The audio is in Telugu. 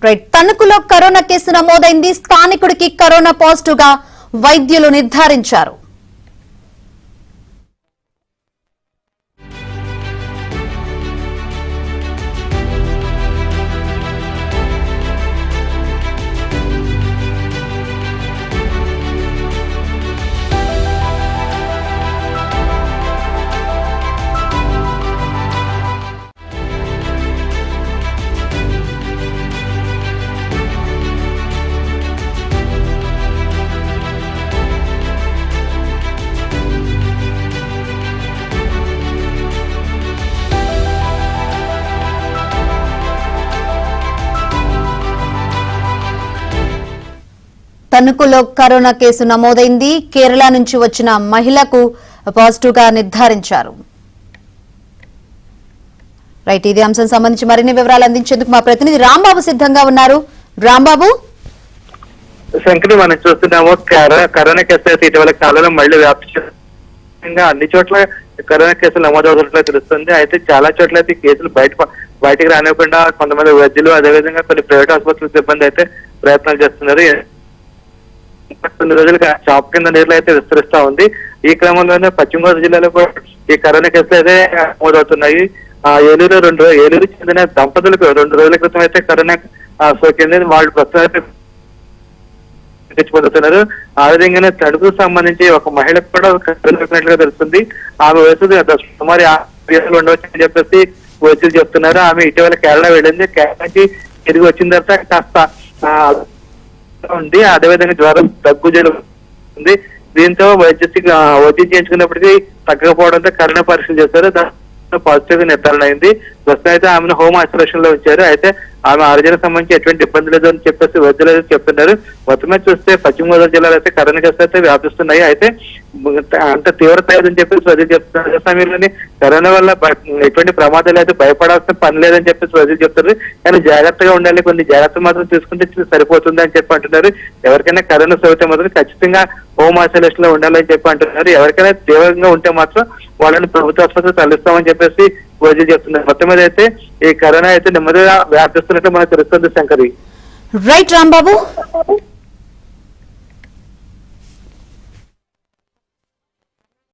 రైట్. తణుకులో కరోనా కేసు నమోదైంది. స్థానికుడికి కరోనా పాజిటివ్ గా వైద్యులు నిర్ధారించారు. తణుకులో కరోనా కేసు నమోదైంది. కేరళ నుంచి వచ్చిన మహిళకు పాజిటివ్ గా నిర్ధారించారు. రైట్. ఇదే అంశం సంబంధించి మరిన్ని వివరాలు అందించేందుకు మా ప్రతినిధి రాంబాబు సిద్ధంగా ఉన్నారు. రాంబాబు, శంకరి, మనం చూస్తున్నాము కరోనా కేసులు అయితే ఇటీవల కాలంలో మళ్ళీ వ్యాప్తి అన్ని చోట్ల కరోనా కేసులు నమోదవుతున్నట్లు తెలుస్తుంది. అయితే చాలా చోట్ల అయితే కేసులు బయటకు రానివ్వకుండా కొంతమంది వైద్యులు, అదేవిధంగా కొన్ని ప్రైవేట్ ఆసుపత్రుల సిబ్బంది అయితే ప్రయత్నాలు చేస్తున్నారు. కొన్ని రోజులుగా షాప్ కింద నీరులు అయితే విస్తరిస్తా ఉంది. ఈ క్రమంలోనే పశ్చిమ గోదావరి జిల్లాలో కూడా ఈ కరోనా కేసులు అయితే నమోదవుతున్నాయి. ఏలూరు చెందిన దంపతులకు 2 రోజుల క్రితం అయితే కరోనా సోకింది. వాళ్ళు ప్రస్తుతం అయితే తెచ్చిపోతున్నారు. ఆ విధంగానే తణుకుకు సంబంధించి ఒక మహిళకు కూడా కరోనా తెలుస్తుంది. ఆమె వయసు సుమారు 50 ఏళ్ళు ఉండవచ్చని చెప్పేసి వైద్యులు చెప్తున్నారు. ఆమె ఇటీవల కేరళ వెళ్ళింది. కేరళ నుంచి తిరిగి వచ్చిన తర్వాత కాస్త ఉంది, అదేవిధంగా జ్వరం, దగ్గు, జలుబు ఉంది. దీంతో వైద్యం చేయించుకున్నప్పటికీ తగ్గకపోవడంతో కరోనా పరీక్షలు చేశారు. పాజిటివ్ గా నిర్ధారణ అయింది. ప్రస్తుతం అయితే ఆమెను హోమ్ ఐసోలేషన్ లో ఉంచారు. అయితే ఆమె ఆరోగ్యానికి సంబంధించి ఎటువంటి ఇబ్బంది లేదు అని చెప్పేసి వైద్యులు అయితే చెప్తున్నారు. మొత్తమే చూస్తే పశ్చిమ గోదావరి జిల్లాలో అయితే కరోనా కేసులు అయితే వ్యాపిస్తున్నాయి. అయితే అంత తీవ్రత లేదని చెప్పేసి వైద్యులు చెప్తున్నారు. అదే సమయంలోనే కరోనా వల్ల ఎటువంటి ప్రమాదాలు అయితే భయపడాల్సిన పని లేదని చెప్పేసి వైద్యులు చెప్తారు. కానీ జాగ్రత్తగా ఉండాలి, కొన్ని జాగ్రత్తలు మాత్రం తీసుకుంటే సరిపోతుంది అని చెప్పి అంటున్నారు. ఎవరికైనా కరోనా సోకితే మాత్రం ఖచ్చితంగా హోమ్ ఐసోలేషన్ లో ఉండాలని చెప్పి అంటున్నారు. ఎవరికైనా తీవ్రంగా ఉంటే మాత్రం వాళ్ళని ప్రభుత్వ ఆసుపత్రికి తరలిస్తామని చెప్పేసి వైద్యులు చెప్తున్నారు. మొత్తం మీద అయితే ఈ కరోనా అయితే నెమ్మదిగా వ్యాపిస్తున్నట్టు మనకు తెలుస్తుంది. శంకరి. రైట్ రాంబాబు.